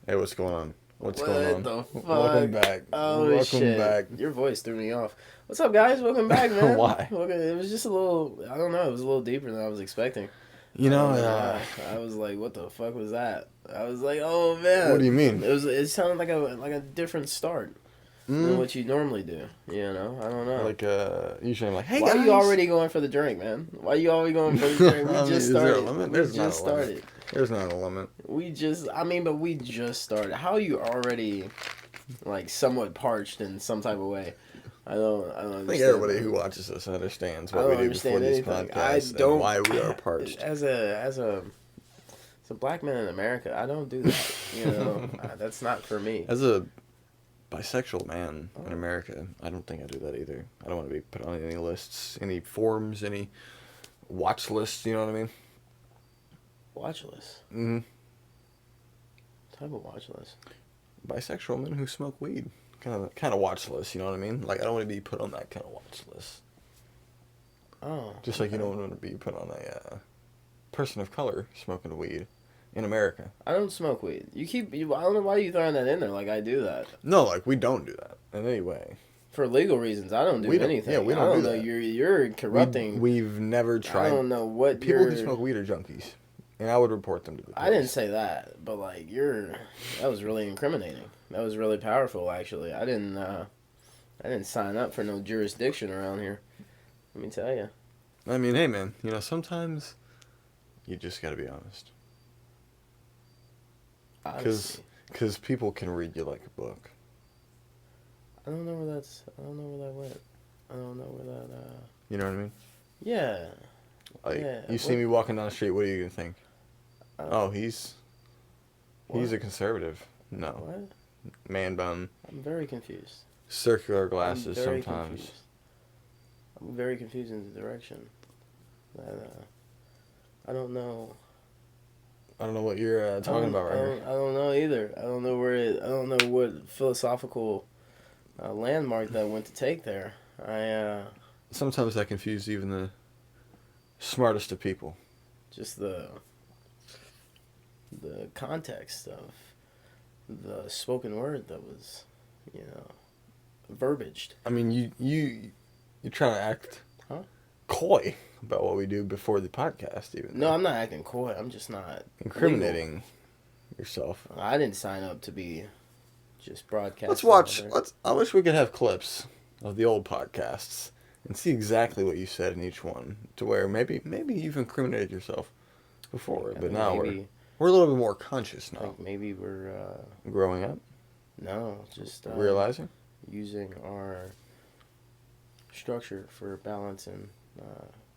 Hey, what's going on? What's What going on? the fuck? Welcome back. Oh Welcome shit! back. Your voice threw me off. What's up, guys? Welcome back, man. Why? Welcome. It was just a little. I don't know. It was a little deeper than I was expecting. You I know, don't know why. I was like, "What the fuck was that?" I was like, "Oh what do you man!" mean? It was. It sounded like a different start than Mm, what you normally do. You know. I don't know. like, usually I'm like, hey Why are guys. you already going for the drink, man? Why are you already going for the drink? We I mean, just is there a started. limit? We There's not just a limit. started. There's not a limit. But we just started. How are you already, like, somewhat parched in some type of way? I don't I think understand. everybody who watches this understands I what we don't do before understand these anything. I podcasts and don't. why we are parched. As a black man in America, I don't do that. You know, that's not for me. As a bisexual man in Oh, America, I don't think I do that either. I don't want to be put on any lists, any forums, any watch lists, you know what I mean? watch list. Mm-hmm. Type of watch list. Bisexual men who smoke weed. Kind of watch list, you know what I mean? Like, I don't want to be put on that kind of watch list. Oh, Just like you okay. don't want to be put on a person of color smoking weed in America. I don't smoke weed. I don't know why you throwing that in there. Like I do that No, like, we don't do that in any way. for legal reasons. I don't do We don't, anything. yeah, we I don't do don't know. that. You're corrupting. We've never I tried. don't know what People who you're. smoke weed are junkies. And I would report them to the police. I didn't say that, but like that was really incriminating. That was really powerful, actually. I didn't sign up for no jurisdiction around here. Let me tell you. I mean, hey, man, you know, sometimes you just gotta be honest. Honesty. Because people can read you like a book. I don't know where that's. I don't know where that went. I don't know where that. You know what I mean? Yeah. Like, Yeah. you see me walking down the street, what are you gonna think? Oh, he's What? a conservative. No. What? Man bun. I'm very confused. Circular I'm glasses very sometimes. confused. I'm very confused in the direction. That, I don't know. I don't know what you're talking about right here. I don't know either. I don't know I don't know what philosophical landmark that went to take there. Sometimes I confuse even the smartest of people. Just the context of the spoken word that was, you know, verbaged. I mean, you're trying to act Huh? coy about what we do before the podcast, even. No, I'm not acting coy. I'm just not Incriminating yourself. legal. I didn't sign up to be just broadcasting. Let's watch. over. I wish we could have clips of the old podcasts and see exactly what you said in each one, to where maybe you've incriminated yourself before, I but think now maybe, we're a little bit more conscious I now. think maybe we're Growing up, no, just realizing. using our structure for balance and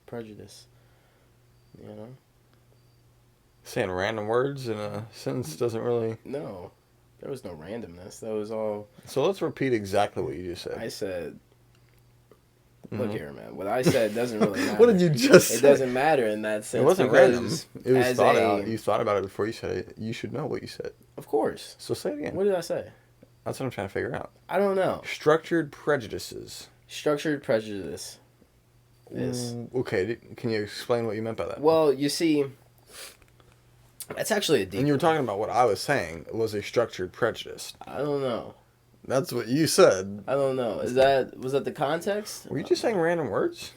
prejudice. You know? Saying random words in a sentence doesn't really. No, there was no randomness. That was all So let's repeat exactly what you just said. I said. Mhm. Look here, man. What I said doesn't really matter. What did you just say? It doesn't matter in that sense. It wasn't because random. It was as thought a- out. You thought about it before you said it. You should know what you said. Of course. So say it again. What did I say? That's what I'm trying to figure out. I don't know. Structured prejudices. Structured prejudice. Is Okay, can you explain what you meant by that? well, you see, that's actually a deep. And you were talking about what I was saying was a structured prejudice. I don't know. That's what you said. I don't know. Was that the context? Were you just saying random words?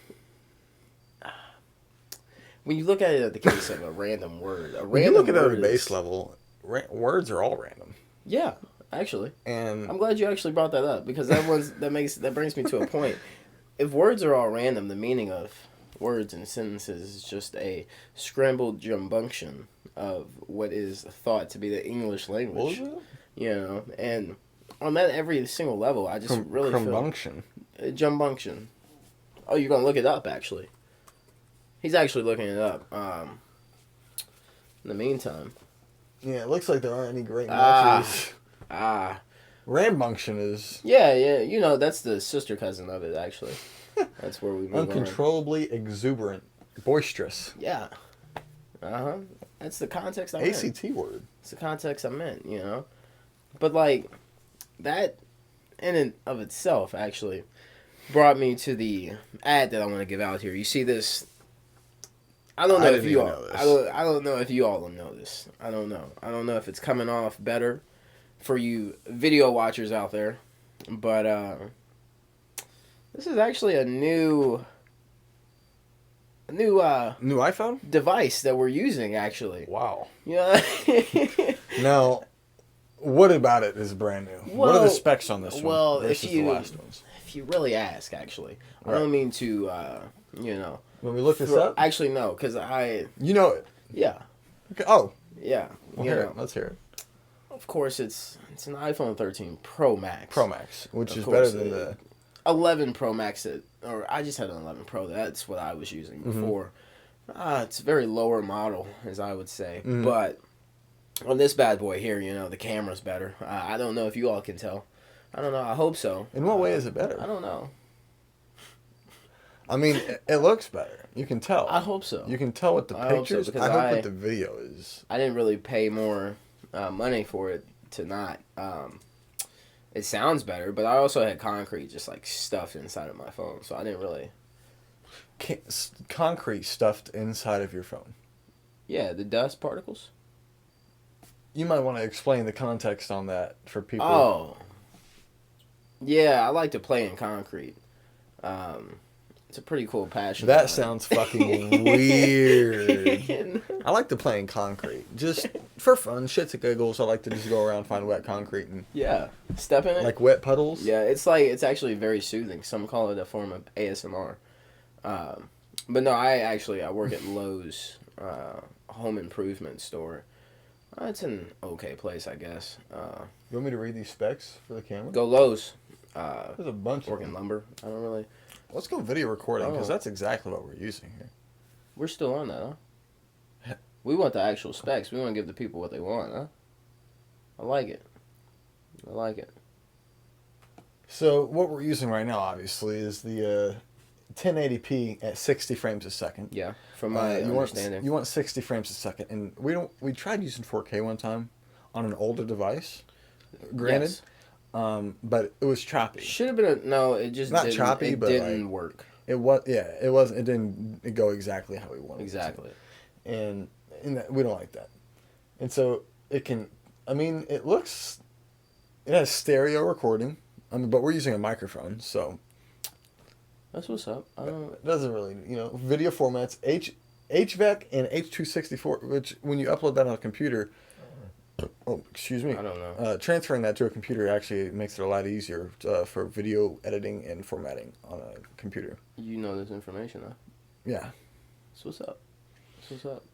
When you look at it at the case of a random word, When you look at it at word a base is- level, words are all random. Yeah, actually, And I'm glad you actually brought that up because that brings me to a point. If words are all random, the meaning of words and sentences is just a scrambled jumbunction of what is thought to be the English what was language. it? You know, and on that every single level, I just really feel Crumbunction. jumbunction. Oh, you're gonna look it up actually. He's actually looking it up. In the meantime, Yeah, it looks like there aren't any great Ah. matches. ah, Rambunction is yeah, you know that's the sister cousin of it actually. That's where we move on. uncontrollably exuberant, boisterous. Yeah. That's the context I meant. ACT word. It's the context I meant, you know. But like that in and of itself actually brought me to the ad that I want to give out here. You see this I don't know I if didn't you even all know this. I don't know if you all know this. I don't know. I don't know if it's coming off better for you video watchers out there. But this is actually a new New iPhone? device that we're using, actually. Wow. Yeah. Now, what about it is brand new? What are the specs on this one versus the last ones? If you really ask, actually, Right. I don't mean to, When we look this up? Actually, no, because I... You know it. Yeah. Okay. Oh. Yeah. Well, let's hear it. Of course, it's an iPhone 13 Pro Max. Pro Max, which Of is course, better than the... 11 Pro Max, or I just had an 11 Pro. That's what I was using before. It's a very lower model, as I would say. But on this bad boy here, the camera's better. I don't know if you all can tell. I don't know. I hope so. In what way is it better? I don't know. I mean, it looks better. You can tell. I hope so. You can tell with the pictures. because I hope with the video is... I didn't really pay more money for it to not. It sounds better, but I also had concrete just like stuffed inside of my phone, so I didn't really... Concrete stuffed inside of your phone. Yeah, the dust particles. You might want to explain the context on that for people. Oh. Yeah, I like to play in concrete. It's a pretty cool passion. That sounds fucking weird. I like to play in concrete. Just for fun, shits and giggles. I like to just go around, find wet concrete and... Yeah. Step in it. Like wet puddles. Yeah, it's actually very soothing. Some call it a form of ASMR. But no, I work at Lowe's home improvement store. It's an okay place, I guess. You want me to read these specs for the camera? Go Lowe's. There's a bunch of Working them. lumber. I don't really... Let's go video recording, because that's exactly what we're using here. We're still on that, huh? We want the actual specs. We want to give the people what they want, huh? I like it. I like it. So what we're using right now, obviously, is the 1080p at 60 frames a second. Yeah, from my understanding. You want 60 frames a second, and we tried using 4K one time on an older device. Granted. Yes. But it was choppy. Should have been it just Not didn't, choppy, it but didn't work. It was, yeah, it wasn't. It didn't go exactly how we wanted. Exactly. It to. And that, we don't like that. And so it can. I mean, it has stereo recording. But we're using a microphone, so. That's what's up. It doesn't really, video formats HVAC and H.264, which when you upload that on a computer. Oh, excuse me. I don't know. Transferring that to a computer actually makes it a lot easier for video editing and formatting on a computer. You know this information, huh? Yeah. That's what's up. That's what's up.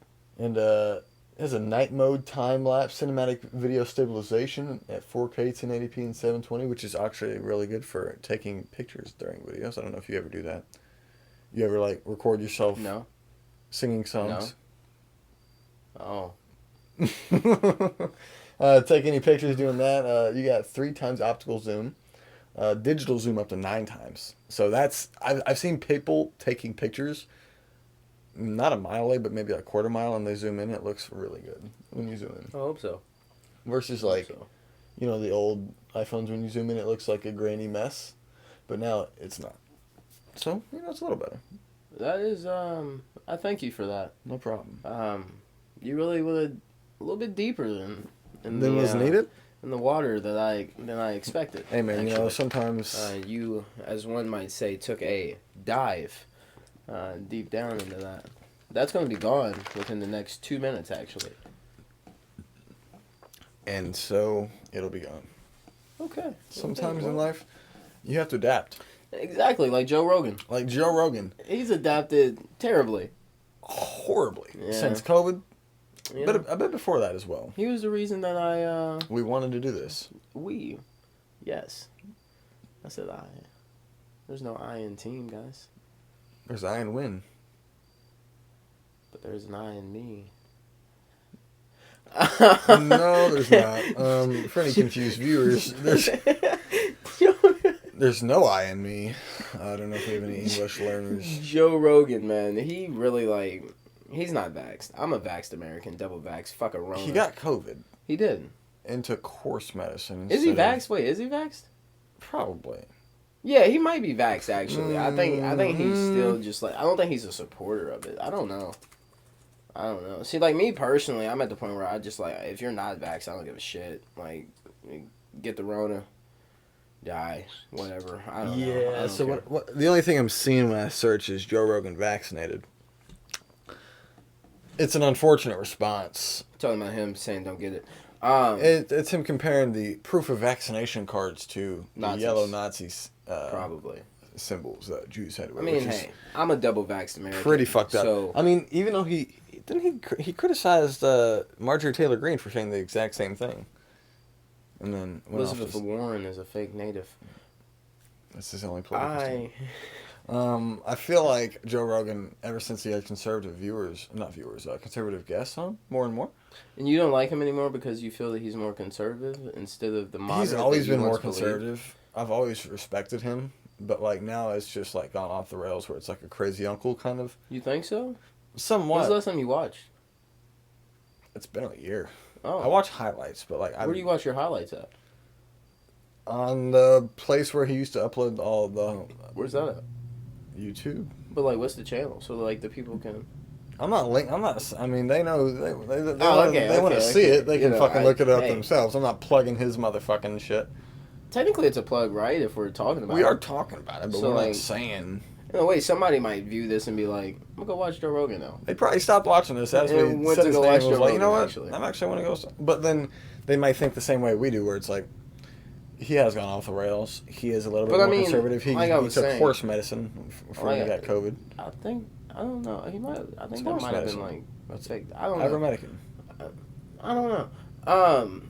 And it has a night mode time-lapse cinematic video stabilization at 4K 1080p and 720, which is actually really good for taking pictures during videos. I don't know if you ever do that. You ever, record yourself singing songs? No. Oh. Take any pictures doing that. You got 3 times optical zoom, digital zoom up to 9 times. So that's I've seen people taking pictures, not a mile away, but maybe a quarter mile, and they zoom in. It looks really good when you zoom in. I hope so. Versus the old iPhones, when you zoom in, it looks like a grainy mess, but now it's not. So it's a little better. That is I thank you for that. No problem. You really went a little bit deeper than was needed in the water than I expected. Hey man, actually. Sometimes you, as one might say, took a dive deep down into that. That's going to be gone within the next 2 minutes, actually. And so it'll be gone. Okay. Sometimes in life, you have to adapt. Exactly, like Joe Rogan. Like Joe Rogan. He's adapted terribly. Horribly. Yeah. Since COVID. Yeah. But a bit before that as well. He was the reason that we wanted to do this. Yes. I said I. There's no I in team, guys. There's I in win. But there's an I in me. No, there's not. For any confused viewers, there's no I in me. I don't know if we have any English learners. Joe Rogan, man, he really he's not vaxxed. I'm a vaxxed American, double vaxxed. Fuck a Rona. He got COVID. He did. And took horse medicine. Is he vaxxed? Wait, is he vaxxed? Probably. Yeah, he might be vaxxed, actually. I think he's still just I don't think he's a supporter of it. I don't know. I don't know. See, like me personally, I'm at the point where I just like, if you're not vaxxed, I don't give a shit. Like, get the Rona, die, whatever. I don't know. I Yeah. don't So care. what? The only thing I'm seeing when I search is Joe Rogan vaccinated. It's an unfortunate response. Talking about him saying don't get it. It's him comparing the proof of vaccination cards to the Nazis. yellow Nazi Probably. symbols that Jews had. I mean, hey, I'm a double vaxxed American. Pretty fucked up. So I mean, even though he criticized Marjorie Taylor Greene for saying the exact same thing, and then Elizabeth Warren is a fake native. This is the only political. I feel like Joe Rogan, ever since he had conservative conservative guests on more and more. And you don't like him anymore because you feel that he's more conservative instead of the moderate. He's always that you been more once believed? conservative. I've always respected him, but like now it's just like gone off the rails where it's like a crazy uncle kind of. You think so? Somewhat. When's the last time you watched? It's been a year. Oh. I watch highlights, but like Where do you watch your highlights at? on the place where he used to upload all the Where's that at? YouTube. But like, what's the channel so like the people can? I'm not link. I'm not. I mean, they know they okay, want to okay, see okay. it. They You can know, fucking look it up hey. themselves. I'm not plugging his motherfucking shit. Technically, it's a plug, right? If we're talking about We it. are talking about it, but So, we're like, not saying. In a way, somebody might view this and be like, "I'm gonna go watch Joe Rogan now." They probably stopped watching this as And we went said to his go name watch and was Joe like, you know Rogan, what? actually. I'm actually want to go. But then they might think the same way we do, where it's like, he has gone off the rails. He is a little bit But, more I mean, conservative. He like I took was saying, horse medicine before he got COVID. I don't know. He might. I think It's that horse might have medicine. been like That's fake. I don't know. ivermectin. I don't know.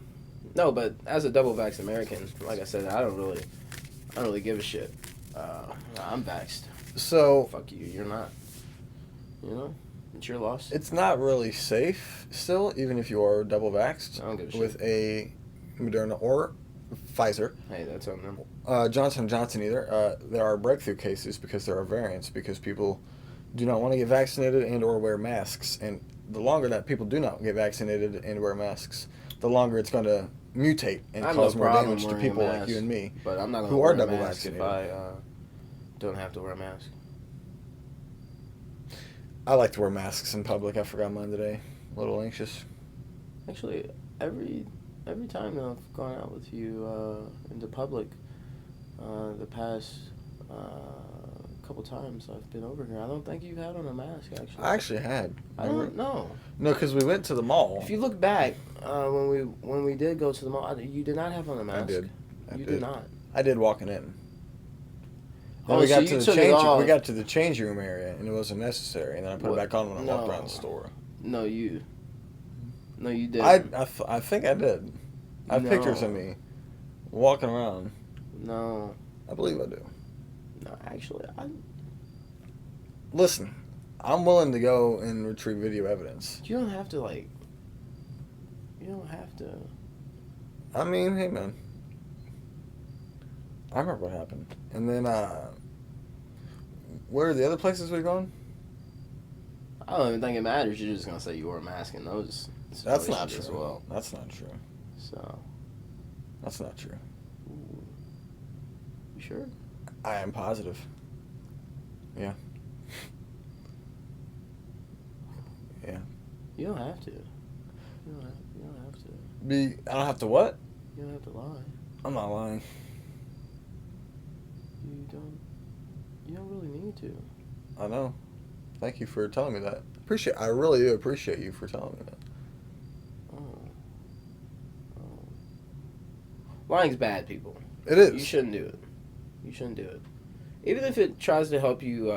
No, but as a double vaxxed American, like I said, I don't really give a shit. I'm vaxxed. So Fuck you. You're not. You know, it's your loss. it's not really safe still, even if you are double vaxxed I don't give a shit. with a Moderna or Pfizer. Hey, that's on them. Johnson & Johnson either. There are breakthrough cases because there are variants because people do not want to get vaccinated and or wear masks. And the longer that people do not get vaccinated and wear masks, the longer it's going to mutate and I have cause no more problem damage to wearing a people like mask, you and me. But I'm not going who to are wear a double mask if vaccinated. I don't have to wear a mask. I like to wear masks in public. I forgot mine today. A little anxious. Actually, every time that I've gone out with you into public, the past couple times I've been over here, I don't think you've had on a mask. Actually, I actually had. I don't know. No, because we went to the mall. If you look back, when we did go to the mall, you did not have on a mask. I You did. did not. I did walking in. Then Oh, we so got you to the took it change. off. We got to the change room area, and it wasn't necessary. And then I put What? it back on when I walked No. around the store. No, you did. I think I did. I have No. pictures of me walking around. No, I believe I do. actually, Listen, I'm willing to go and retrieve video evidence. you don't have to like. You don't have to. I mean, hey man, I remember what happened. And then, where are the other places we've gone? I don't even think it matters. You're just gonna say you wore a mask in those That's not situations true. as well. That's not true. So, That's not true. you sure? I am positive. Yeah. Yeah. You don't have to. You don't have to. I don't have to what? You don't have to lie. I'm not lying. You don't. You don't really need to. I know. Thank you for telling me that. I really do appreciate you for telling me that. Lying's bad, people. It is. You shouldn't do it. You shouldn't do it. Even if it tries to help you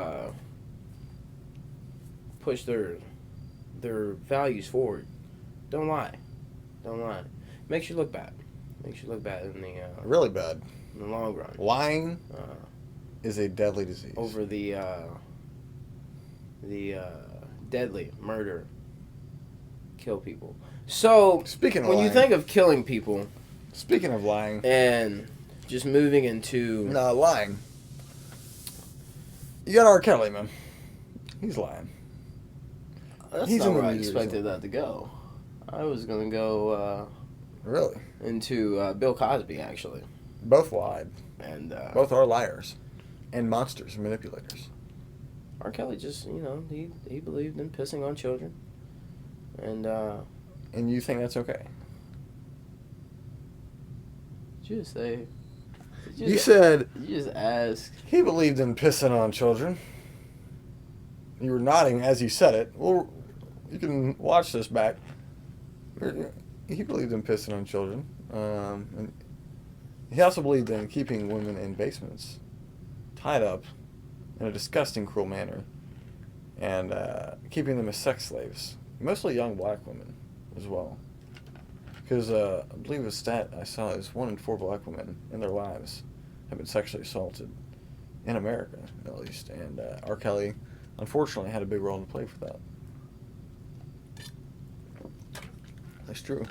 push their values forward, don't lie. Don't lie. Makes you look bad. Makes you look bad in the Really bad. in the long run. Lying is a deadly disease. Over the deadly murder, kill people. So Speaking of when you lying. think of killing people Speaking of lying. and just moving into No, lying. You got R. Kelly, man. He's lying. that's He's not in the where I news expected that to go. I was gonna go Really? into Bill Cosby actually, Both lied. and Both are liars. And monsters and manipulators. R. Kelly just he believed in pissing on children, And And you think that's okay? just say. You said You just ask. he believed in pissing on children. You were nodding as you said it. Well, you can watch this back. He believed in pissing on children. And he also believed in keeping women in basements, tied up in a disgusting, cruel manner, and keeping them as sex slaves. Mostly young black women as well. Because I believe a stat I saw is 1 in 4 black women in their lives have been sexually assaulted. In America, at least. And R. Kelly, unfortunately, had a big role to play for that. That's true.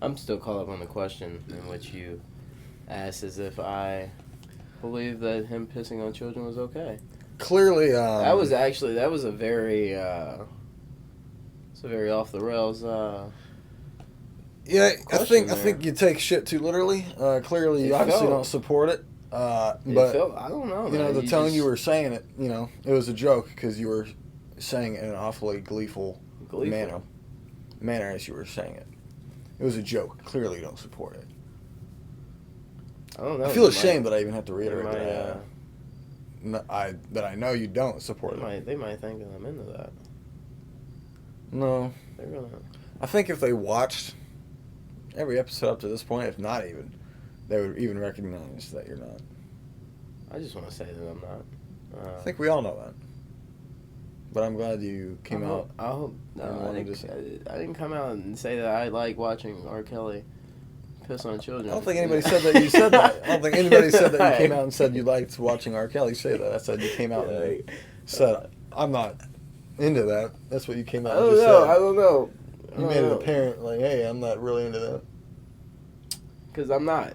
I'm still caught up on the question in which you asked as if I believe that him pissing on children was okay. Clearly, That was a very it's a very off the rails yeah, I question think you take shit too literally. Clearly, you It obviously felt- don't support it. But I don't know. you know, man. the tone just- you were saying it, you know, it was a joke because you were saying it in an awfully gleeful manner as you were saying it. It was a joke. Clearly, you don't support it. I don't know. I feel They ashamed might- that I even have to they reiterate might, that I know you don't support it. they might think that I'm into that. No, They're gonna. I think if they watched every episode up to this point, if not even, they would even recognize that you're not. I just want to say that I'm not. I think we all know that. But I'm glad you came out. I hope. and No, wanted to say- I didn't come out and say that I like watching R. Kelly piss on children. I don't think anybody said that you said that. I don't think anybody said that you came out and said you liked watching R. Kelly say that. I said you came out and said, I'm not into that. That's what you came I out and don't just know. said. I don't know. You made it apparent, like, hey, I'm not really into that. Because I'm not.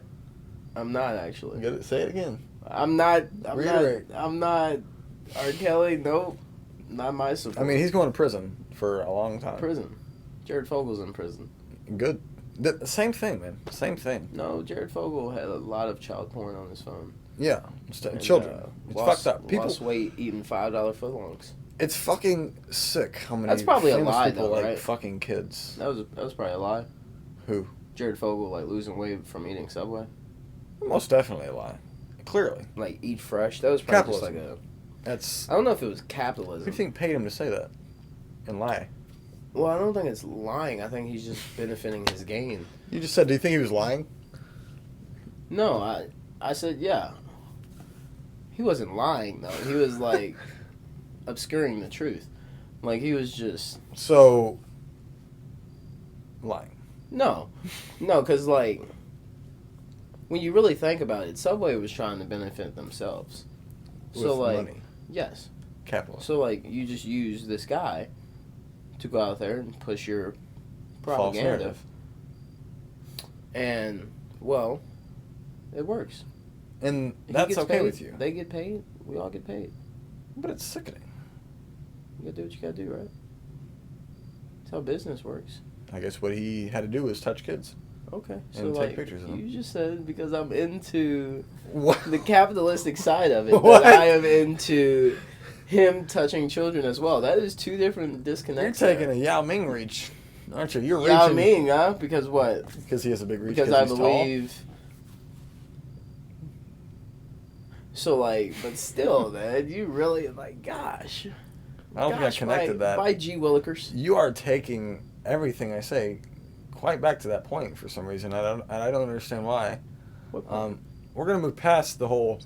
I'm not actually. Get it? Say it again. I'm not. Reiterate. I'm not. R. Kelly, nope. Not my support. I mean, he's going to prison for a long time. prison. Jared Fogel's in prison. Good. The same thing, man. Same thing. No, Jared Fogel had a lot of child porn on his phone. Yeah. And, Children. It's lost, fucked up. People. lost weight eating $5 footlongs. It's fucking sick how many That's probably a famous lie, people though, like right? fucking kids. That was probably a lie. Who? Jared Fogle like losing weight from eating Subway. Most definitely a lie. Clearly. Like eat fresh. That was probably just like Capitalism. a. That's. I don't know if it was Who capitalism. do you think paid him to say that? And lie? Well, I don't think it's lying. I think he's just benefiting his gain. You just said, do you think he was lying? No, I said yeah. He wasn't lying though. He was like obscuring the truth. Like he was just So. Lying. no, because like when you really think about it, Subway was trying to benefit themselves. With So like money. yes, Capitalism. so like you just use this guy to go out there and push your False propaganda, narrative. and well, it works. And He that's gets okay paid, with you. They get paid. We all get paid. But it's sickening. You gotta do what you gotta do, right? That's how business works. I guess what he had to do was touch kids. Okay. So And take like pictures of them. you just said because I'm into What? the capitalistic side of it, What? that I am into him touching children as well. That is two different disconnects. You're taking a Yao Ming reach, aren't you? You're reaching. Yeah, I mean, huh? Because what? Because he has a big reach. Because I he's tall? believe. So like, but still, man, you really like, gosh. I don't think I connected that. By G. Willikers. You are taking everything I say quite back to that point for some reason. I don't understand why. What point? We're gonna move past the whole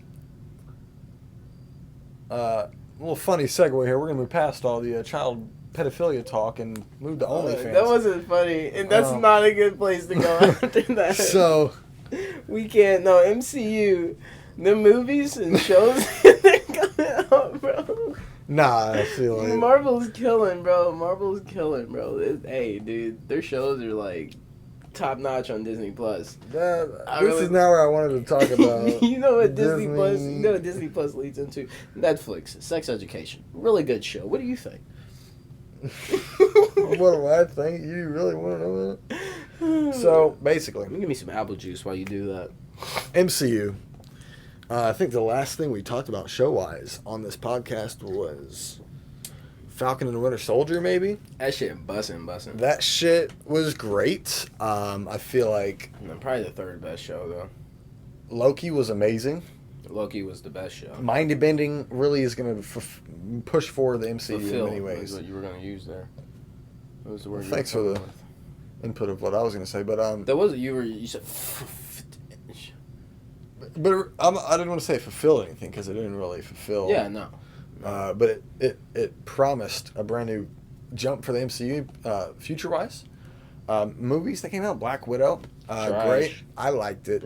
little funny segue here. We're gonna move past all the child pedophilia talk and move to OnlyFans. That wasn't funny, and that's not a good place to go after that. So we can't. No MCU, the movies and shows they're coming out, bro. nah, I feel like Marvel's killing, bro. Hey, dude, their shows are like top notch on Disney Plus. this is now where I wanted to talk about. You know what Disney Plus? You know what Disney Plus leads into? Netflix, Sex Education, really good show. What do you think? What do I think? You really want to know that? So basically, Let me give me some apple juice while you do that. MCU. I think the last thing we talked about show-wise on this podcast was Falcon and the Winter Soldier, maybe. That shit bussin'. That shit was great. I feel like Probably the third best show though. Loki was amazing. Loki was the best show. Mind bending really is going to push forward the MCU Fulfill in many ways. is what you were gonna use there. What was the word? Well, thanks for the input of what I was going to say, but That was you said. but I didn't want to say fulfill anything because it didn't really fulfill. Yeah, no. But it promised a brand new jump for the MCU future wise. Movies that came out, Black Widow, great. I liked it.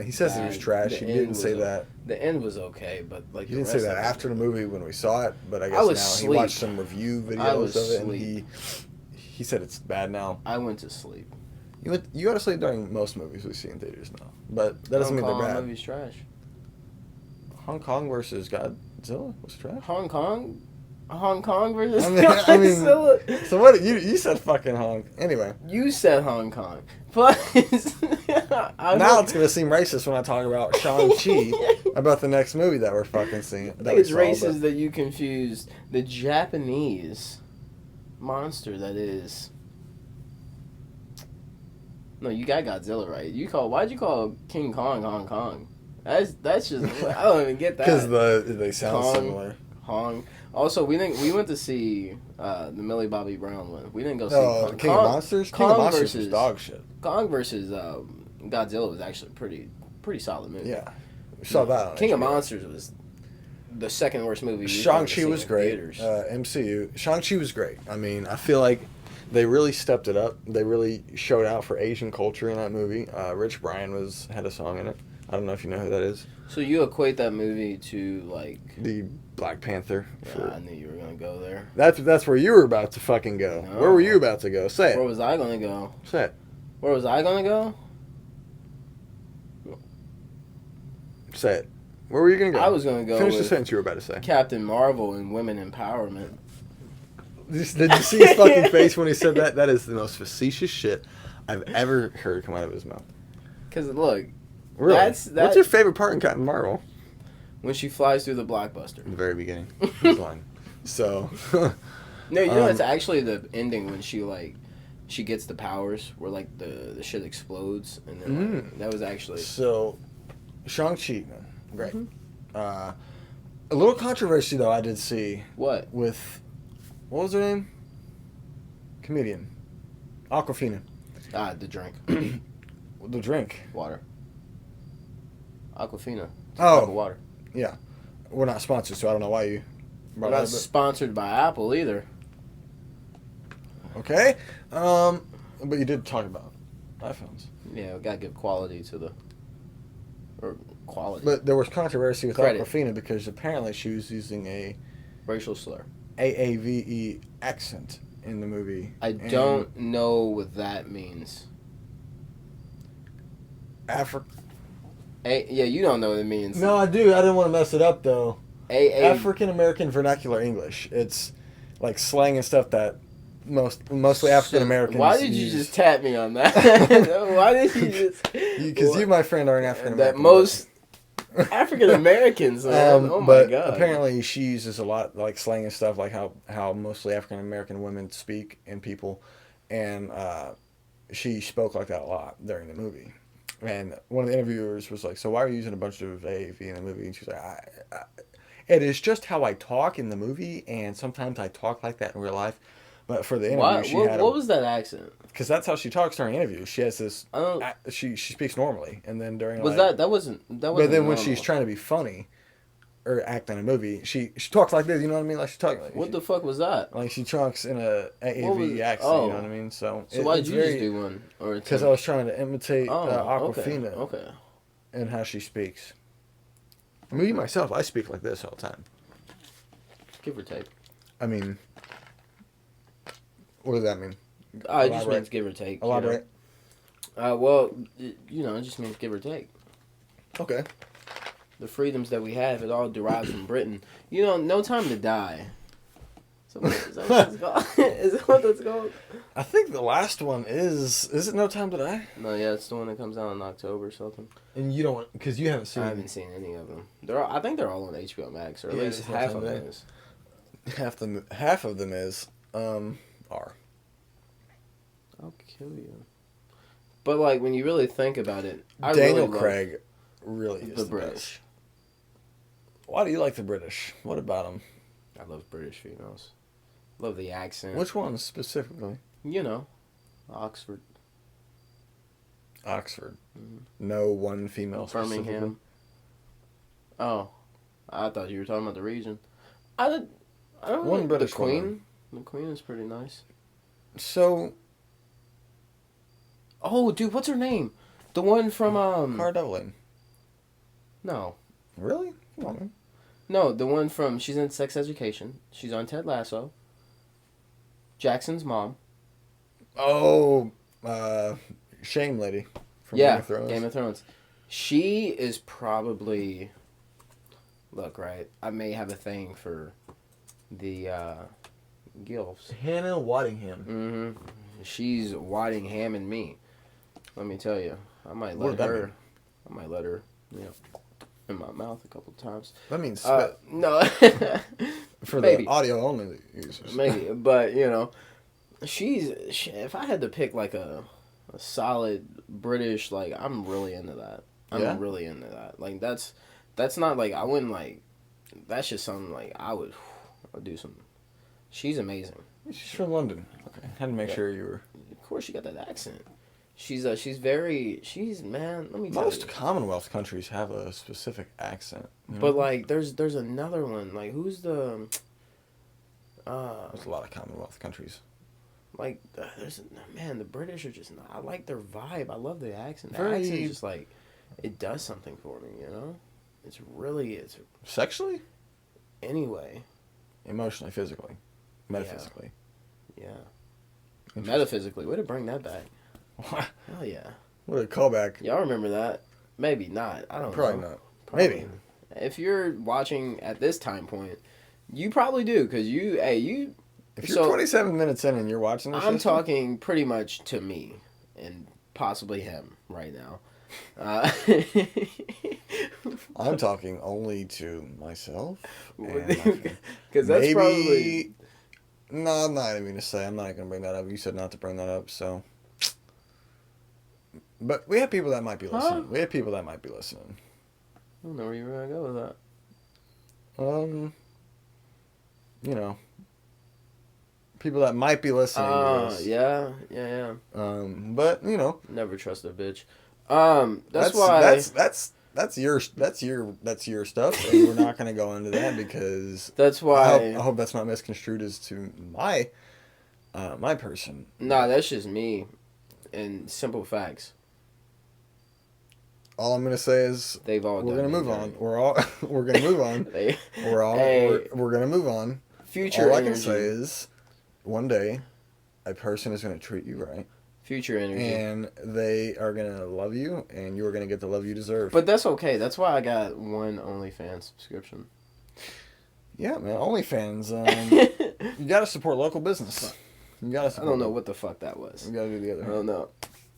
He says it was trash. He didn't say that. The end was okay, but like he didn't say that after the movie when we saw it. But I guess now asleep. he watched some review videos of it, and he said it's bad now. I went to sleep. You go to sleep during most movies we see in theaters now, but that doesn't mean they're bad. Movie's trash. Hong Kong versus Godzilla was trash. Hong Kong versus I Godzilla. mean, so what? You said fucking Hong. Anyway, You said Hong Kong, but now it's gonna seem racist when I talk about Shang-Chi about the next movie that we're fucking seeing. I think it's racist that you confused the Japanese monster that is. No, you got Godzilla right. Why'd you call King Kong Hong Kong? That's just I don't even get that. Because they sound Kong, similar. Hong. Also, we went to see the Millie Bobby Brown one. We didn't go see King of Monsters. King of Monsters was dog shit. Kong versus Godzilla was actually pretty solid movie. Yeah, we saw that. King of Monsters was the second worst movie. Shang-Chi was great. MCU. Shang-Chi was great. I mean, I feel like they really stepped it up. They really showed out for Asian culture in that movie. Rich Brian had a song in it. I don't know if you know who that is. So you equate that movie to like the Black Panther? I knew you were gonna go there. That's where you were about to fucking go. No. Where were you about to go? Say it. Where was I gonna go? Say it. Where was I gonna go? Say it. Where were you gonna go? I was gonna go. Finish the sentence you were about to say. Captain Marvel and women empowerment. Did you see his fucking face when he said that? That is the most facetious shit I've ever heard come out of his mouth. Because look. Really? What's your favorite part in Captain Marvel? When she flies through the blockbuster. In the very beginning. He's lying. So. No, you know it's actually the ending when she gets the powers where like the shit explodes and then that was actually. So, Shang-Chi, man, great. A little controversy though I did see. What? With, what was her name? Comedian, Aquafina. The drink. The drink. Water. Aquafina. Oh. Water. Yeah. We're not sponsored, so I don't know why you brought that up. We're not sponsored by Apple either. Okay. But you did talk about iPhones. Yeah, we gotta give quality to the... Or quality. But there was controversy with Aquafina because apparently she was using a... racial slur. AAVE accent in the movie. I don't know what that means. Yeah, you don't know what it means. No, I do. I didn't want to mess it up, though. African American vernacular English. It's like slang and stuff that mostly African Americans Why did you just tap me on that? Why did you just... Because you, my friend, are an African American. That most African Americans, oh my God. Apparently she uses a lot like slang and stuff, like how mostly African American women speak and people. And she spoke like that a lot during the movie. And one of the interviewers was like, so why are you using a bunch of AAV in the movie? And she's like, it is just how I talk in the movie, and sometimes I talk like that in real life. But for the interview, what was that accent? Because that's how she talks during interviews. She has this, she speaks normally, and then during that wasn't But then normal. when she's trying to be funny, or act in a movie, she talks like this, you know what I mean? Like she talks like... What the fuck was that? Like she talks in a AAV accent, you know what I mean? So why did you just do one? Because I was trying to imitate Aquafina. Okay. And how she speaks. Me, myself, I speak like this all the time. Give or take. I mean... What does that mean? It just means give or take. Elaborate. Well, it just means give or take. Okay. The freedoms that we have, it all derives from Britain. No Time to Die. Is that what it's called? Is that what it's called? I think the last one is it No Time to Die? No, yeah, it's the one that comes out in October or something. And you don't, because you haven't seen... I haven't seen any of them. I think they're all on HBO Max, or at least half of them is. half of them is are. I'll kill you. But like when you really think about it, I Daniel really Craig really love is the the British. best. Why do you like the British? What about them? I love British females. Love the accent. Which ones specifically? You know, Oxford, Oxford. Mhm. No one female specifically. Birmingham. Oh, I thought you were talking about the region. I don't. I don't. One Know. British The Queen. woman. The Queen is pretty nice. So, Oh, dude, what's her name? The one from Cara Delevingne. No, Really? Come on, man. no, the one from she's in Sex Education. She's on Ted Lasso. Jackson's mom. Oh, Shame Lady from Yeah, Game of Thrones. Game of Thrones. She is probably. Look, right. I may have a thing for the gilfs. Hannah Waddingham. Mm-hmm. She's Waddingham and me. Let me tell you, I might What let does that her. mean? I might let her, in my mouth a couple times. That means spit. No. For maybe. the audio only users. Maybe, but if I had to pick like a solid British, like I'm really into that. I'm really into that. Like that's not like I wouldn't like. That's just something like I'll do some. She's amazing. She's from London. Okay, had to make sure you were. Of course, she got that accent. She's man. Let me tell Most you. Commonwealth countries have a specific accent. You know? But like, there's another one. Like, who's the? There's a lot of Commonwealth countries. Like, the British are just. I like their vibe. I love the accent. The Very- accent is just like, it does something for me. It's Sexually, anyway. emotionally, physically, metaphysically. Yeah. Metaphysically, way to bring that back. What Hell yeah. a callback. Y'all remember that? Maybe not. I don't know. Probably not. Probably. Maybe. If you're watching at this time point, you probably do, because If you're 27 minutes in and you're watching this, I'm talking pretty much to me and possibly him right now. I'm talking only to myself. Because that's probably. No, I'm not even gonna say. I'm not gonna bring that up. You said not to bring that up, so. But we have people that might be listening. Huh? We have people that might be listening. I don't know where you were gonna go with that. People that might be listening to this. Yeah. But Never trust a bitch. That's why. That's your stuff, and we're not gonna go into that because That's why. I hope that's not misconstrued as to my person. Nah, that's just me, and simple facts. All I'm gonna say is They've all. we're done gonna me move dirty. on. We're gonna move on. We're gonna move on. Future All I energy. can say is, one day, a person is gonna treat you right, Future energy. and they are gonna love you, and you are gonna get the love you deserve. But that's okay. That's why I got one OnlyFans subscription. Yeah, man. OnlyFans. You gotta support local business. You gotta. I Support don't know what the fuck that was. We gotta do the other. I don't know.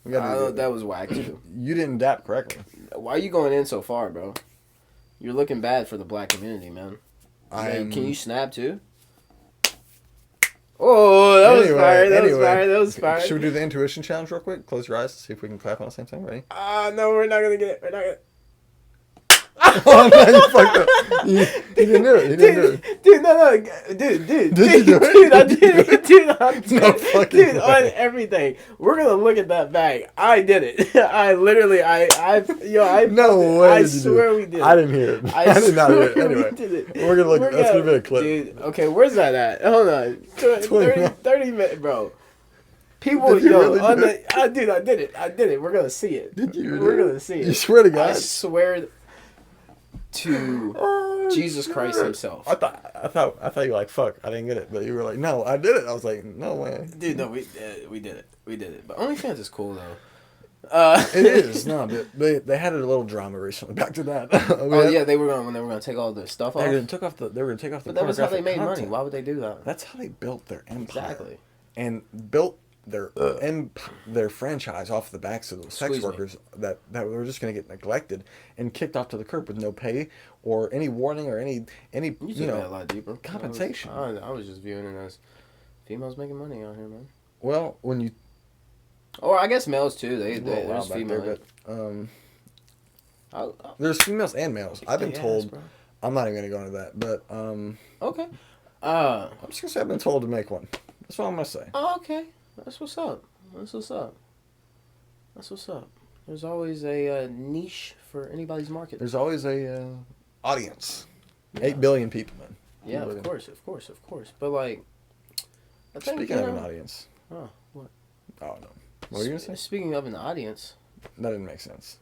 We gotta do the other. That was whack too. You didn't dap correctly. Why are you going in so far, bro? You're looking bad for the black community, man. Can you snap too? Oh, that was fire. That was fire. Should we do the intuition challenge real quick? Close your eyes, see if we can clap on the same time. Ready? No, we're not gonna get it. We're not gonna. Oh no, you fucked up. You didn't do it. You didn't do it. Dude, no, dude. Did you do it? Dude, I did it. Dude, I did No it. fucking Dude, way. on everything. We're gonna look at that bag. I did it. I literally, No way. I did you do swear it. we did. I didn't hear it. I did not hear it. swear we Anyway, did it. we're gonna look. That's gonna be a clip. Dude, okay, where's that at? Hold on. 30 minutes, bro. People, Did you really do dude, I did it. We're gonna see it. Did you? We're gonna see it. You swear to God? I swear to Jesus Christ himself. I thought you were like, fuck, I didn't get it, but you were like, no, I did it. I was like, no way. Dude, no, we did it. But OnlyFans is cool though. It is no, but they had a little drama recently. Back to that. They were gonna take all the stuff off. They were gonna take off the. But that was how they made pornographic money. content. Why would they do that? That's how they built their empire. Exactly. And built their franchise off the backs of those sex Squeeze me. workers that were just going to get neglected and kicked off to the curb with no pay or any warning or any You took you that a know lot deeper. compensation. I was just viewing it as females making money out here, man. Well, when you Or I guess males too. well, There's back female. there, but I'll there's females and males. I've been kick told. ass, bro. I'm not even going to go into that, but Okay. I'm just gonna say I've been told to make one. That's what I'm gonna say. Oh, okay. That's what's up. That's what's up. That's what's up. There's always a niche for anybody's market. There's always a audience. Yeah. 8 billion people, man. Yeah, of course. But like, I think, Speaking of an audience. Oh, what? Oh no. What were you gonna say? Speaking of an audience, That didn't make sense.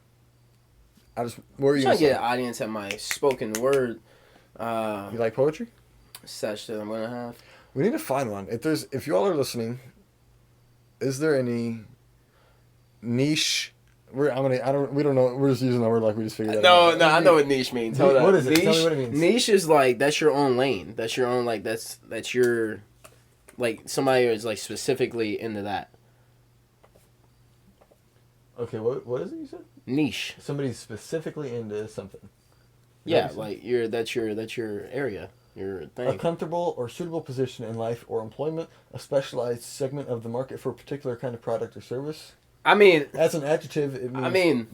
What were you I'm trying gonna to get say? an audience at my spoken word You like poetry? session that I'm gonna have. We need to find one. If you all are listening, is there any niche? We don't know. We're just using the word like we just figured that out. No, I know what niche means. Hold on. What is it? Niche, Tell me what it means. Niche is like that's your own lane. That's your own like that's your like somebody is like specifically into that. Okay, what is it you said? Niche. Somebody's specifically into something. Yeah, like that's your area, your A thing. comfortable or suitable position in life or employment, a specialized segment of the market for a particular kind of product or service. I mean, As an adjective, it means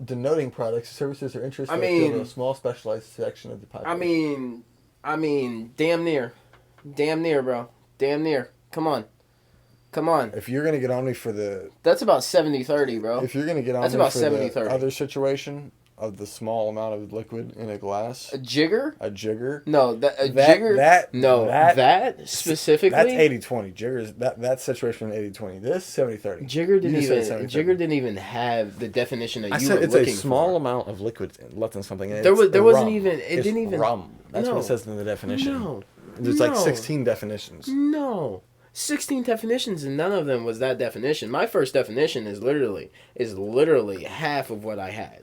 denoting products, services, or interests that appeal to a small specialized section of the population. I mean, damn near, bro, damn near. Come on. If you're gonna get on me for the, That's about 70-30, bro. if you're gonna get on That's me about for 70-30. the other situation of the small amount of liquid in a glass, A jigger? a jigger. No, That jigger. That specifically. That's 80-20. Jiggers, that situation 80-20. This 70-30. Jigger You just said 70-30. didn't even have the definition that I you said were it's a looking small for. amount of liquid left in something. And There it's wasn't rum. even- it It's didn't even- rum. That's what No. it says in the definition. No. There's like 16 definitions. No. 16 definitions and none of them was that definition. My first definition is literally half of what I had.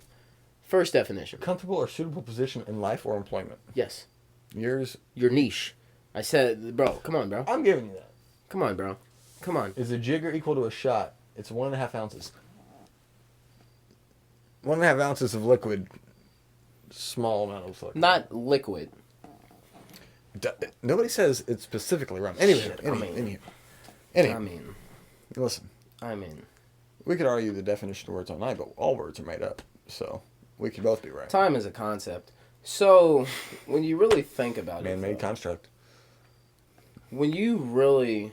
First definition. Comfortable or suitable position in life or employment. Yes. Yours. Your niche. I said, bro, come on, bro. I'm giving you that. Come on, bro. Come on. Is a jigger equal to a shot? It's 1.5 ounces. 1.5 ounces of liquid. Small amount of liquid. Not liquid. Nobody says it's specifically rum. Anyway, I mean, listen. We could argue the definition of words all night, but all words are made up, so we could both be right. time is a concept. So, when you really think about Man-made it, construct. when you really...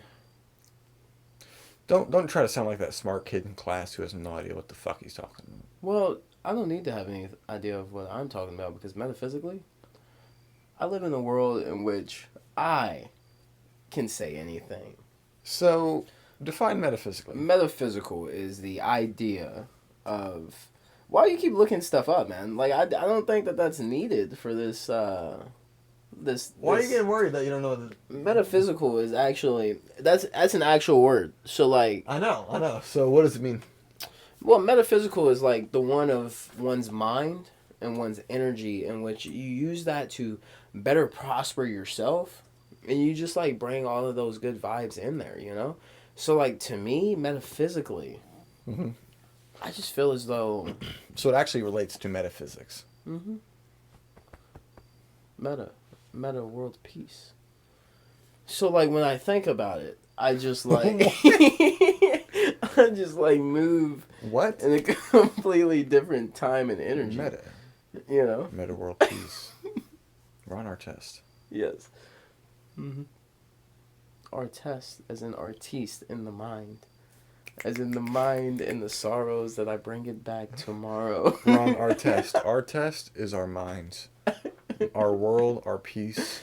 Don't try to sound like that smart kid in class who has no idea what the fuck he's talking about. Well, I don't need to have any idea of what I'm talking about because metaphysically, I live in a world in which I can say anything. So, define metaphysically. Metaphysical is the idea of... Why do you keep looking stuff up, man? Like, I don't think that that's needed for this, Why are you getting worried that you don't know the... Metaphysical is actually... That's an actual word. So, like... I know. So, what does it mean? Well, metaphysical is like the one of one's mind and one's energy in which you use that to better prosper yourself. And you just, like, bring all of those good vibes in there, you know? So, like, to me, metaphysically... Mm-hmm. I just feel as though... So it actually relates to metaphysics. Mm-hmm. Meta world peace. So, like, when I think about it, I just, like... I just, like, move... What? In a completely different time and energy. Meta. You know? Meta world peace. We're on our test. Yes. Mm-hmm. Our test as an artiste in the mind. As in the mind and the sorrows that I bring it back tomorrow. We're on our test. Our test is our minds. Our world, our peace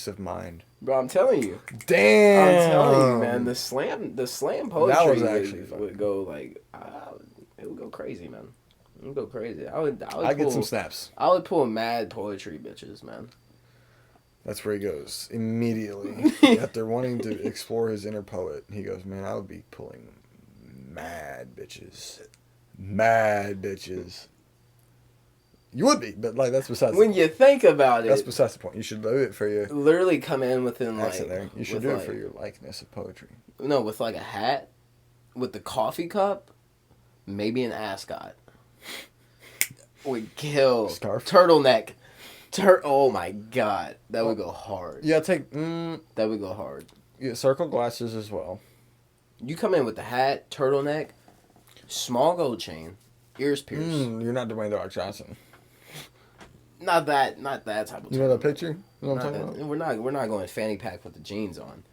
of mind. Bro, I'm telling you. Damn! I'm telling you, man. The slam poetry was actually would go, like... it would go crazy, man. It would go crazy. I get some snaps. I would pull mad poetry bitches, man. That's where he goes. Immediately. After wanting to explore his inner poet, he goes, man, I would be pulling mad bitches. Mad bitches. You would be, but, like, that's besides... When you think about it... That's besides the point. You should do it for your... Literally come in within, like... accent there. You should do it for your likeness of poetry. No, with, like, a hat with the coffee cup, maybe an ascot would kill. Scarf? Turtleneck. Oh my god, that would go hard. Yeah, take That would go hard. yeah, circle glasses as well. You come in with the hat, turtleneck, small gold chain, ears pierced. You're not Dwayne The Rock Johnson. Not that type of. You know that picture? You know what I'm Not talking that- about? we're not going fanny pack with the jeans on.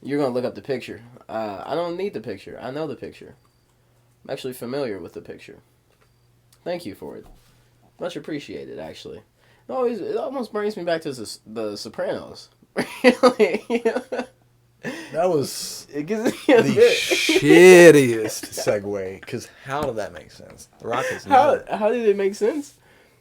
You're gonna look up the picture. I don't need the picture. I know the picture. I'm actually familiar with the picture. Thank you for it. Much appreciated, actually. It almost brings me back to the Sopranos. Really? That was It gives me a the bit. shittiest segue. Because how did that make sense? The Rock is not. How did it make sense?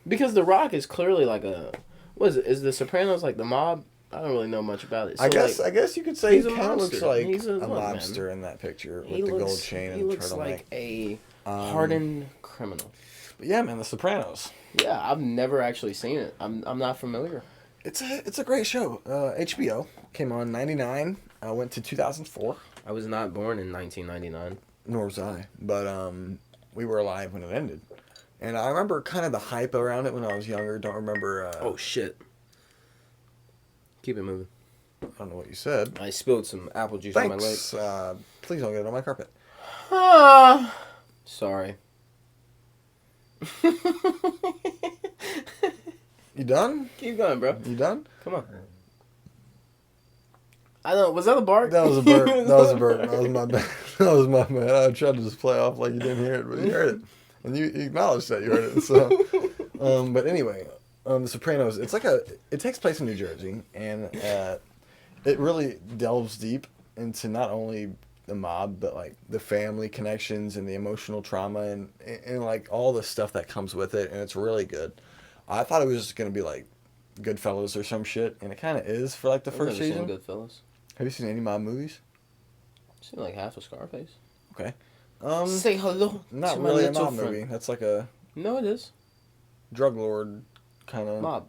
Because The Rock is clearly like a. What is it? Is the Sopranos like the mob? I don't really know much about it. So I guess you could say he he's a kind of looks mobster. like He's a look, man. mobster in that picture with He the looks, gold chain and he the looks turtleneck. like a hardened criminal. But yeah, man, The Sopranos. Yeah, I've never actually seen it. I'm not familiar. It's a great show. HBO came on '99. Went to 2004. I was not born in 1999. Nor was I, but we were alive when it ended. And I remember kind of the hype around it when I was younger. Don't remember. Oh shit! Keep it moving. I don't know what you said. I spilled some apple juice on my leg. Thanks. Please don't get it on my carpet. Sorry. You done? Keep going, bro. You done? Come on. I don't. Was that a bark? That was a burp. That was a burp. That was my bad. That was my bad. I tried to just play off like you didn't hear it, but you heard it, and you acknowledged that you heard it. So, but anyway, The Sopranos. It takes place in New Jersey, and it really delves deep into not only the mob, but like the family connections and the emotional trauma and like all the stuff that comes with it, and it's really good. I thought it was just gonna be like Goodfellas or some shit, and it kind of is for like the first season. Goodfellas. Have you seen any mob movies? I've seen like half of Scarface. Okay. Say hello. Not to my really a little mob friend. movie. That's like a No, it is drug lord kind of. mob.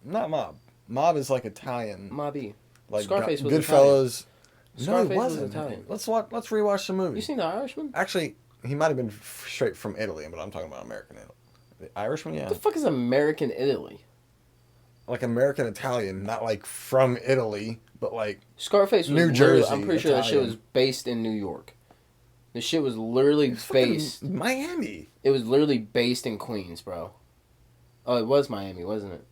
Not mob. Mob is like Italian. Mobby. Like Scarface was Goodfellas. No, Scarface it was wasn't. Italian. Let's rewatch the movie. You seen The Irishman? Actually, he might have been straight from Italy, but I'm talking about American Italy. The Irishman, yeah. What the fuck is American Italy? Like American Italian, not like from Italy, but like Scarface was New literally- Jersey, I'm pretty sure that shit Italian. was based in New York. The shit was literally based. Miami. It was literally based in Queens, bro. Oh, it was Miami, wasn't it?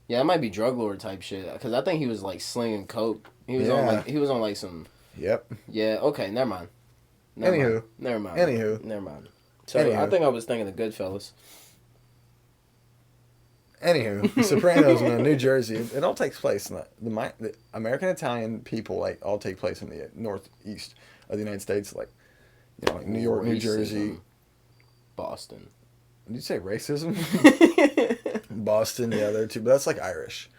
Yeah, it might be drug lord type shit. Cause I think he was like slinging coke. He was on like some. Yep. Yeah. Okay. Never mind. Anywho. Never mind. Anywho. So Anywho. I think I was thinking of Goodfellas. Anywho, The Sopranos in New Jersey. It all takes place in the American Italian people like all take place in the northeast of the United States, like like New York, New Jersey, Racism. Boston. Did you say racism? Boston, the other two, but that's like Irish.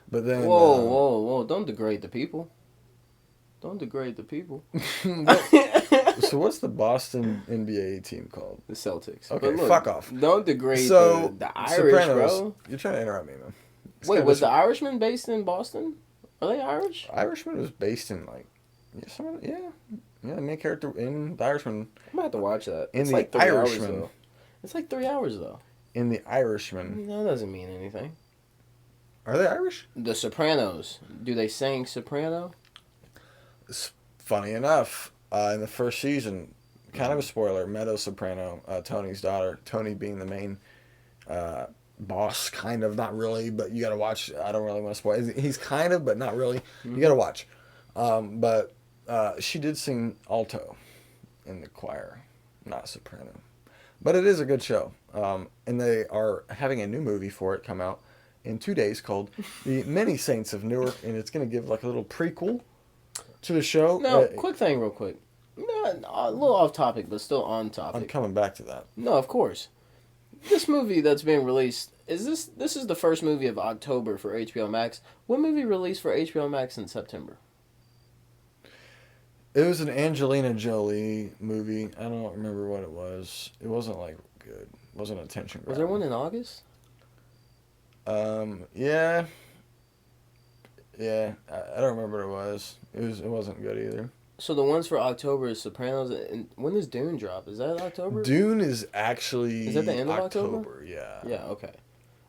But then Whoa! Don't degrade the people. Don't degrade the people. So what's the Boston NBA team called? The Celtics. Okay, But look, fuck off. Don't degrade So the Irish, Sopranos, bro. you're trying to interrupt me, man. Wait, was the Irishman based in Boston? Are they Irish? Irishman was based in like the main character in the Irishman. I might have to watch that. In It's the like 3 hours, Irishman. though. It's like 3 hours though. In the Irishman, That doesn't mean anything. are they Irish? The Sopranos. Do they sing soprano? Funny enough, in the first season, kind of a spoiler, Meadow Soprano, Tony's daughter, Tony being the main boss, kind of, not really, but you gotta watch. I don't really want to spoil. He's kind of, but not really. You gotta watch. But she did sing alto in the choir, not soprano. But it is a good show. And they are having a new movie for it come out in 2 days called The Many Saints of Newark, and it's going to give like a little prequel to the show. No, quick thing real quick. No, a little off topic, but still on topic. I'm coming back to that. No, of course. This movie that's being released, this is the first movie of October for HBO Max. What movie released for HBO Max in September? It was an Angelina Jolie movie. I don't remember what it was. It wasn't like good. It wasn't attention grabbing. Was there one in August? Yeah. Yeah, I don't remember what it was. It wasn't good either. So the ones for October is Sopranos, and when does Dune drop? Is that October? Dune is actually Is that the end of October. Yeah. Yeah. Okay.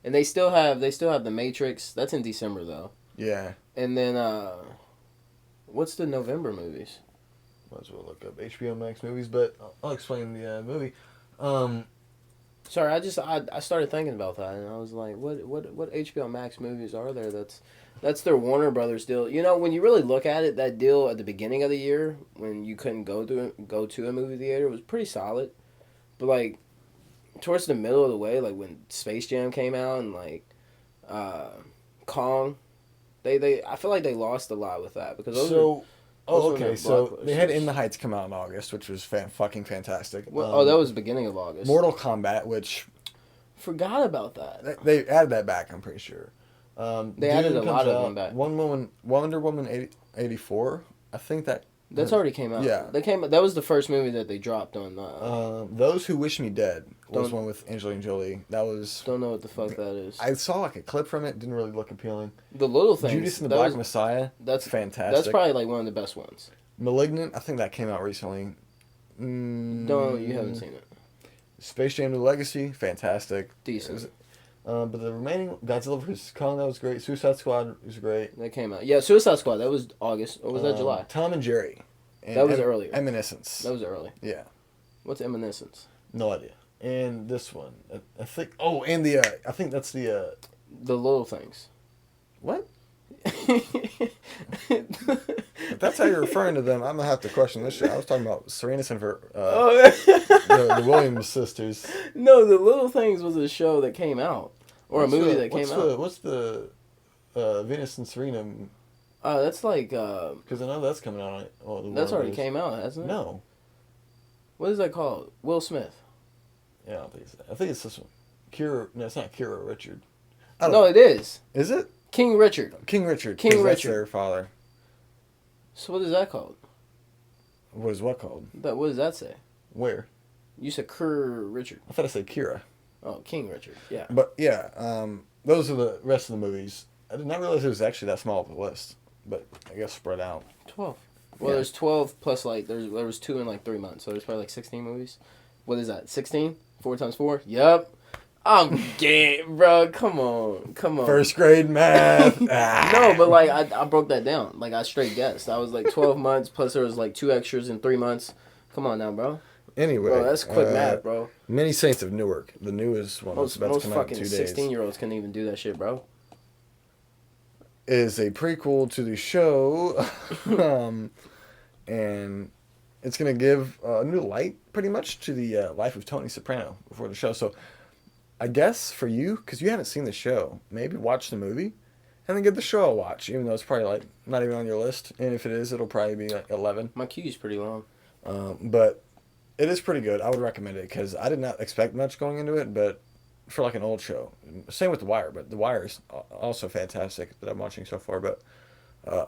And they still have the Matrix. That's in December though. Yeah. And then what's the November movies? Might as well look up HBO Max movies, but I'll explain the movie. Sorry, I started thinking about that, and I was like, what HBO Max movies are there? That's their Warner Brothers deal. You know, when you really look at it, that deal at the beginning of the year when you couldn't go to a movie theater was pretty solid, but like towards the middle of the way, like when Space Jam came out and like Kong, they I feel like they lost a lot with that because those okay. were So they had blockbusters. In the Heights come out in August, which was fucking fantastic. Well, that was the beginning of August. Mortal Kombat, which Forgot about that. they added that back. I'm pretty sure. They added Dune a lot comes of them out, back. Wonder Woman 84. I think that. That's already came out. Yeah. That was the first movie that they dropped on. Those Who Wish Me Dead was Don't- one with Angelina Jolie. That was. Don't know what the fuck that is. I saw like a clip from it. Didn't really look appealing. The Little Things. Judas and the that Black was- Messiah. That's fantastic. That's probably like one of the best ones. Malignant. I think that came out recently. No, you haven't seen it. Space Jam: New Legacy. Fantastic. Decent. But the remaining Godzilla vs Kong, that was great. Suicide Squad was great. That came out. Yeah, Suicide Squad. That was August, or was that July? Tom and Jerry. And That was earlier. Eminescence. That was early. Yeah. What's Eminescence? No idea. And this one, I think. Oh, and the I think that's the The Little Things. what? If that's how you're referring to them, I'm gonna have to question this shit. I was talking about Serenus and the Williams sisters. No, The Little Things was a show that came out, or a movie that came out. What's the Venus and Serena? That's like Because I know that's coming out. that's already came out, hasn't it? No. What is that called? Will Smith. Yeah, I don't think it's that. I think it's this one. No, it's not Kira Richard. No, it is Is it? King Richard. King Richard. King 'cause that's Richard. their father. So what is that called? What is what called? What does that say? Where? You said Kerr Richard. I thought I said Kira. Oh, King Richard. Yeah. But yeah, those are the rest of the movies. I did not realize it was actually that small of a list, but I guess spread out. 12. Well, Yeah. there's 12 plus like there was 2 in like 3 months, so there's probably like 16 movies. What is that? 16? 4 times 4? Yup. I'm game, bro. Come on. First grade math. No, but like I broke that down. Like I straight guessed. I was like 12 months plus there was like 2 extras in 3 months. Come on now, bro. Anyway, Bro, that's quick math, bro. Many Saints of Newark, the newest one that's about to Most come out in fucking 2 days, 16-year-olds couldn't even do that shit, bro. is a prequel to the show, and it's gonna give a new light, pretty much, to the life of Tony Soprano before the show. So, I guess for you, because you haven't seen the show, maybe watch the movie, and then give the show a watch, even though it's probably like not even on your list. And if it is, it'll probably be like 11. My queue's pretty long. But it is pretty good. I would recommend it because I did not expect much going into it, but for like an old show. Same with The Wire, but The Wire is also fantastic that I'm watching so far. But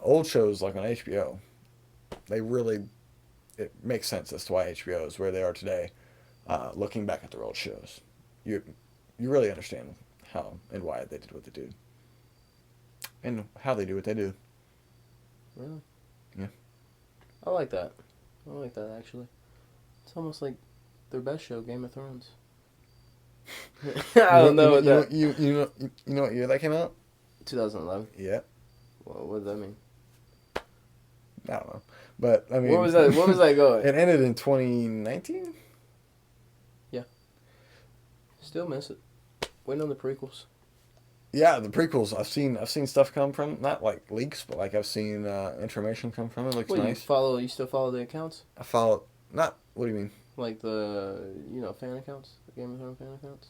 old shows like on HBO, it makes sense as to why HBO is where they are today. Looking back at their old shows, you really understand how and why they did what they did, and how they do what they do. Really? Yeah. I like that. I like that, actually. It's almost like their best show, Game of Thrones. I don't know what that... You know what year that came out? 2011. Yeah. Well, what does that mean? I don't know. But, I mean... What was that going? It ended in 2019? Still miss it. Waiting on the prequels. Yeah, the prequels. I've seen stuff come from, not like leaks, but like I've seen information come from it. Looks What, nice. you still follow the accounts? I follow, not, what do you mean? Like the, fan accounts? The Game of Thrones fan accounts?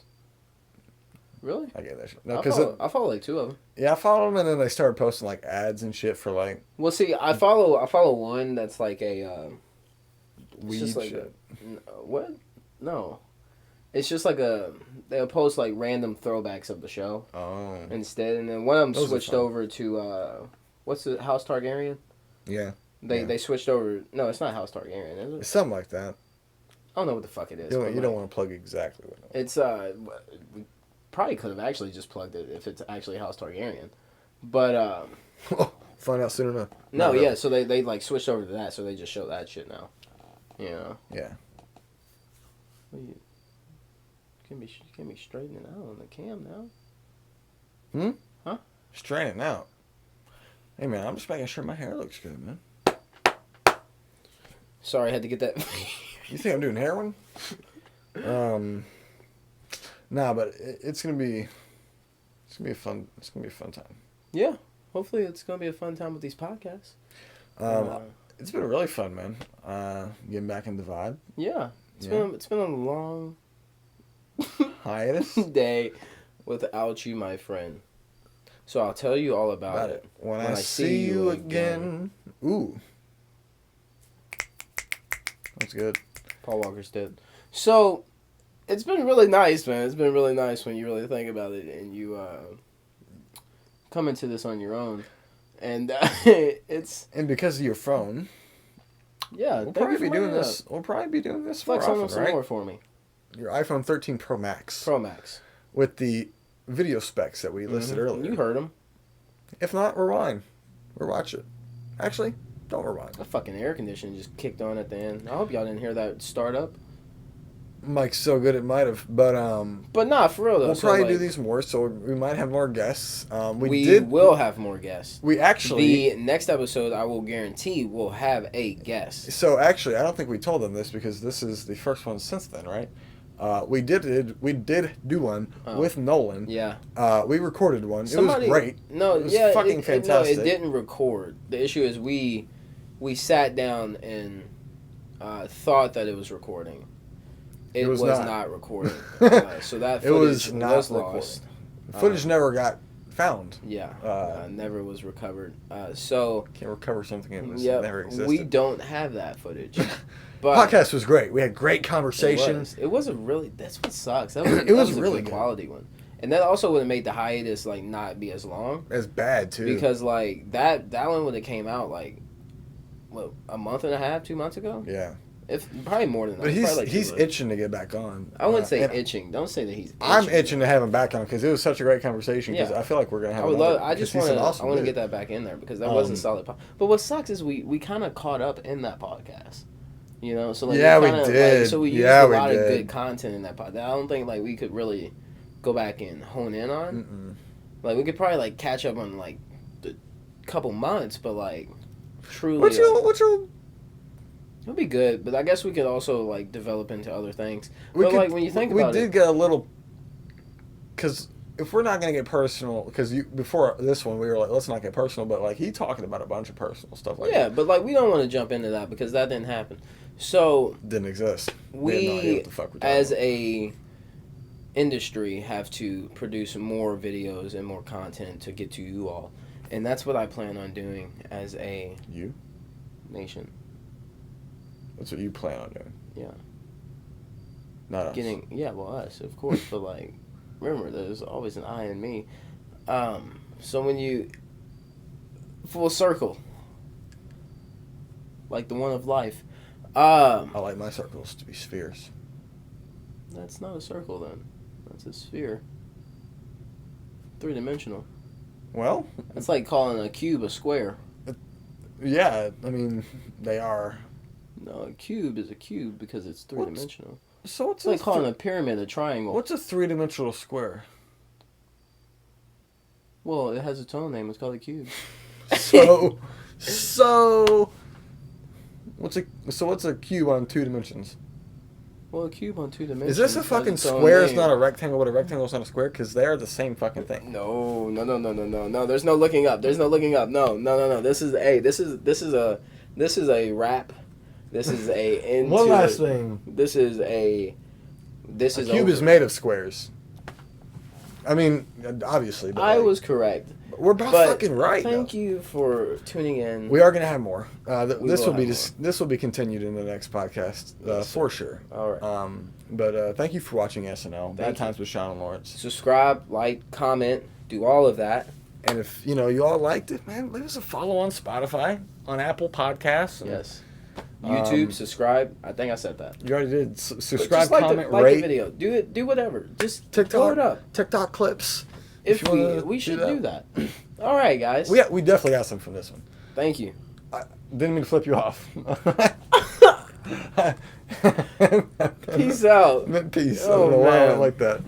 Really? I get that shit. I No, because follow like 2 of them. yeah, I follow them and then they started posting like ads and shit for like Well, see, I follow one that's like a, it's weed just like shit. what? No. It's just like they'll post like random throwbacks of the show Oh. instead, and then one of them Those are switched fun. over to what's the House Targaryen? Yeah. They Yeah. they switched over. No, it's not House Targaryen, is it? It's something like that. I don't know what the fuck it is. You but, don't like, want to plug exactly what it is. It's we probably could have actually just plugged it if it's actually House Targaryen, but find out soon enough. No, Not really. yeah. So they like switched over to that, so they just show that shit now. You know. Yeah. Well, you can be straightening out on the cam now. Hmm? Huh? Straightening out. Hey, man, I'm just making sure my hair looks good, man. Sorry, I had to get that. You think I'm doing heroin? Nah, but it's gonna be a fun time. Yeah, hopefully it's gonna be a fun time with these podcasts. It's been really fun, man. Getting back in the vibe. Yeah, it's been a long Hiatus. day without you, my friend. So I'll tell you all about it when I see you again. Ooh, that's good. Paul Walker's dead. So it's been really nice, man. It's been really nice when you really think about it and you come into this on your own. And it's... And because of your phone... Yeah, We'll probably be doing this more Flex on often, some right? more for me. Your iPhone 13 Pro Max. Pro Max. With the video specs that we listed earlier. You heard them. If not, rewind. Or watch it. Actually, don't rewind. The fucking air conditioning just kicked on at the end. I hope y'all didn't hear that start up. Mike's so good it might have, but nah, for real though. We'll probably do these more, so we might have more guests. We will have more guests. We actually the next episode I will guarantee will have a guest. So actually, I don't think we told them this because this is the first one since then, right? We did do one with Nolan. Yeah. We recorded one. It was great. No, it was fucking fantastic. No, it didn't record. The issue is we sat down and thought that it was recording. It was not recording. So that footage was lost. The footage never got found. Yeah. Never was recovered. So can't recover something that never existed. We don't have that footage. But podcast was great. We had great conversation. It was a really. That's what sucks. That was a really good quality one. And that also would have made the hiatus like not be as long. As bad too. Because like that one would have came out like what, a month and a half, 2 months ago? Yeah. If probably more than that. But he's itching to get back on. I wouldn't say itching. Don't say that he's itching. I'm itching to have him back on because it was such a great conversation. Because I feel like we're gonna have. I just want to get that back in there because that wasn't solid. But what sucks is we kind of caught up in that podcast. You know, so like we did. Like, so we used a lot of good content in that podcast. I don't think like we could really go back and hone in on. Like we could probably like catch up on like the couple months, but like truly. It'll be good, but I guess we could also like develop into other things. Like when you think about it, we did get a little. Because if we're not gonna get personal, because before this one we were like, let's not get personal, but like he talking about a bunch of personal stuff like that. Yeah, but like we don't want to jump into that because that didn't happen. So didn't exist. We as a industry have to produce more videos and more content to get to you all, and that's what I plan on doing as a nation. That's what you plan on doing. Yeah. Not us. Us, of course. But like, remember, there's always an I in me. So when you full circle, like the one of life. I like my circles to be spheres. That's not a circle then. That's a sphere. 3-dimensional. Well, it's like calling a cube a square. Yeah, I mean they are. No, a cube is a cube because it's 3-dimensional. So it's like calling a pyramid a triangle. What's a 3-dimensional square? Well, it has its own name. It's called a cube. So what's a cube on 2 dimensions? Well, a cube on 2 dimensions. Is this a fucking square? It's not a rectangle, but a rectangle is not a square because they are the same fucking thing. No. There's no looking up. No. This is a rap. This is a one last thing. This is a cube is made of squares. I mean, obviously. But I was correct. We're about fucking right. Thank you for tuning in. We are gonna have more. This will be continued in the next podcast for sure. All right. But thank you for watching SNL. Bad Times with Sean and Lawrence. Subscribe, like, comment, do all of that. And if you all liked it, man, leave us a follow on Spotify, on Apple Podcasts. Yes. YouTube, subscribe. I think I said that. You already did. Subscribe, just comment, like rate. the video. Do whatever. Just TikTok, throw it up. TikTok clips. If you we wanna we should do that. All right, guys. We definitely got some from this one. Thank you. I didn't mean to flip you off. Peace out. Meant peace. I Oh, don't know why I man. went like that.